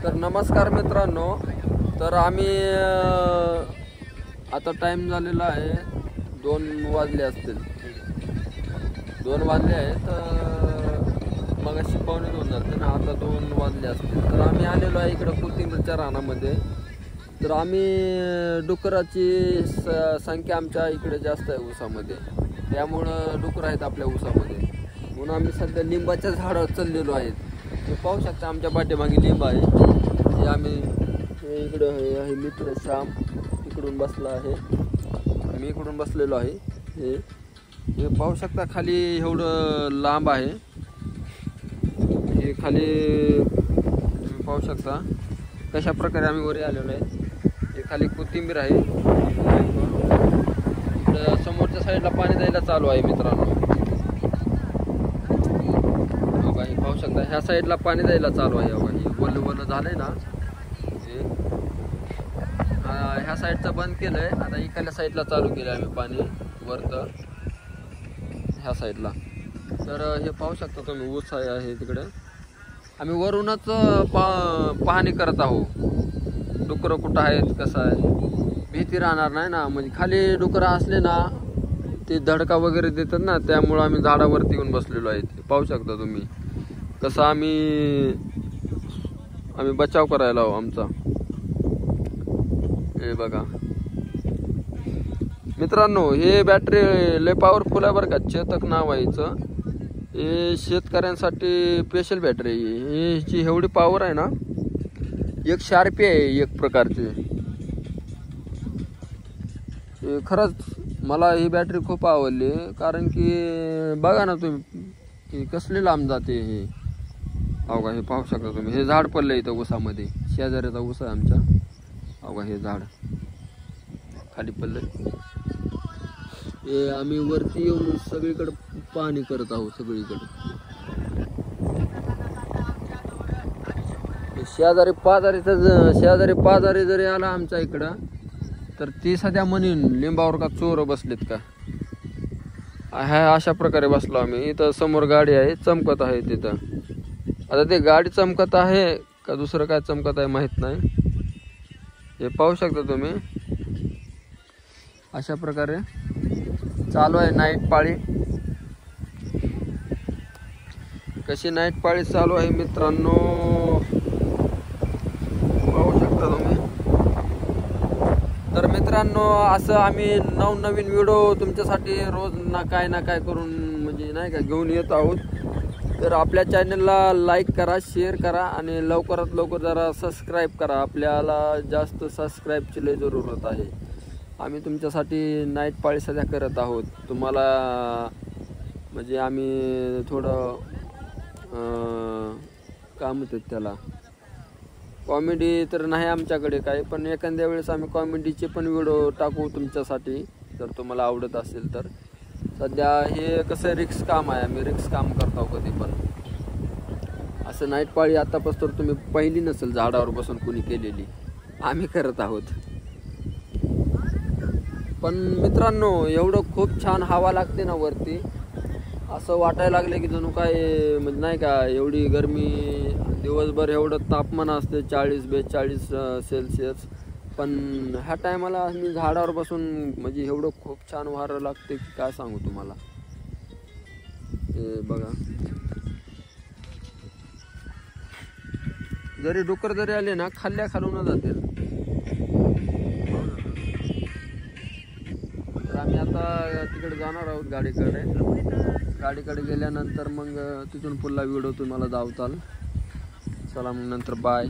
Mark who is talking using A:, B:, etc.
A: तर नमस्कार मित्रांनो, तर आम्ही आता टाइम झालेला आहे 2 वाजले असतील, 2 वाजले आहेत. मग अशी 1:45 झाले ना, आता 2 वाजले असतील. तर आम्ही आलेलो आहे इकडं कोथिंबीरच्या रानामध्ये. तर आम्ही डुकराची संख्या आमच्या इकडे जास्त आहे ऊसामध्ये, त्यामुळं डुकर आहेत आपल्या ऊसामध्ये. म्हणून आम्ही सध्या लिंबाच्या झाडावर चाललेलो आहेत. हे पाहू शकता आमच्या पाठीमागे लिंब आहे. हे आम्ही इकडं आहे मित्र श्याम इकडून बसला आहे, मी इकडून बसलेलो आहे. हे पाहू शकता खाली एवढं लांब आहे. हे खाली तुम्ही पाहू शकता कशा प्रकारे आम्ही वरी आलेलो आहे. हे खाली कोथिंबीर आहे. इकडं समोरच्या साईडला पाणी द्यायला चालू आहे मित्रांनो. हे पाहू शकता ह्या साईडला पाणी द्यायला चालू आहे. हे वल्ल वल्ल झालंय ना, ह्या साईडचं बंद केलंय. आता इकडल्या साईडला चालू केलं आम्ही पाणी वरतं ह्या साईडला. तर हे पाहू शकता तुम्ही ऊस आहे तिकडे. आम्ही वरूनच पाहणी करत आहोत. डुकरं कुठं आहेत, कसं आहे, भीती राहणार नाही ना. म्हणजे खाली डुकरं असले ना ते धडका वगैरे देतात ना, त्यामुळं आम्ही झाडावरती येऊन बसलेलो आहे. पाहू शकता तुम्ही कसं आम्ही बचाव करायला हवं आमचा. हे बघा मित्रांनो, हे बॅटरी लय पॉवरफुल आहे बरं का. चेतक नाव आहे हिचं. हे शेतकऱ्यांसाठी स्पेशल बॅटरी आहे. हिची एवढी पॉवर आहे ना, एक शार्पी आहे एक प्रकारची. खरंच मला ही बॅटरी खूप आवडली, कारण की बघा ना तुम्ही कसली लांब जाते. हे अवघा हे पाहू शकता तुम्ही. हे झाड पडलं इथं ऊसामध्ये, शेजाऱ्याचा ऊस आहे आमच्या. अवघा हे झाड खाली पडलंय. हे आम्ही वरती येऊन सगळीकडे पाहणी करत आहोत. सगळीकडे शेजारी पाजारी जरी आला आमच्या इकडं, तर ती सध्या म्हणून लिंबावर का चोर बसलेत का, ह्या अशा प्रकारे बसलो आम्ही. इथं समोर गाडी आहे, चमकत आहे तिथं. आता ते गाडी चमकत आहे का दुसरं काय चमकत आहे माहित नाही. हे पाहू शकता तुम्ही अशा प्रकारे चालू आहे नाईट पाळी. कशी नाईट पाळी चालू आहे मित्रांनो, पाहू शकता तुम्ही. तर मित्रांनो, असं आम्ही नवनवीन व्हिडिओ तुमच्यासाठी रोज ना काय करून म्हणजे नाही का घेऊन येत आहोत. तर आपल्या चॅनलला लाईक करा, शेअर करा आणि लवकरात लवकर जरा सबस्क्राईब करा. आपल्याला जास्त सबस्क्राईबची लय जरूरत आहे. आम्ही तुमच्यासाठी नाईट पाळी सध्या करत आहोत. तुम्हाला म्हणजे आम्ही थोडं काय म्हणतात त्याला, कॉमेडी तर नाही आमच्याकडे काही, पण एखाद्या वेळेस आम्ही कॉमेडीचे पण व्हिडिओ टाकू तुमच्यासाठी, जर तुम्हाला आवडत असेल तर. सध्या हे कसं रिक्स काम आहे, आम्ही रिक्स काम करतो कधी पण. असं नाईट पाळी आतापासून तर तुम्ही पहिली नसेल झाडावर बसून कोणी केलेली, आम्ही करत आहोत. पण मित्रांनो, एवढं खूप छान हवा लागते ना वरती, असं वाटायला लागलं की जणू काय म्हणजे नाही का, एवढी गरमी दिवसभर एवढं तापमान असते 40-42 सेल्सिअस. पण ह्या टायमाला मी झाडावर बसून म्हणजे एवढं खूप छान वारं लागते की काय सांगू तुम्हाला. हे बघा, जरी डुकर जरी आले ना खाल्ल्या खालून जातील. तर आम्ही आता तिकडे जाणार आहोत गाडीकडे गेल्यानंतर मग तिथून पुन्हा व्हिडिओ तुम्हाला दावताल. चला मग नंतर बाय.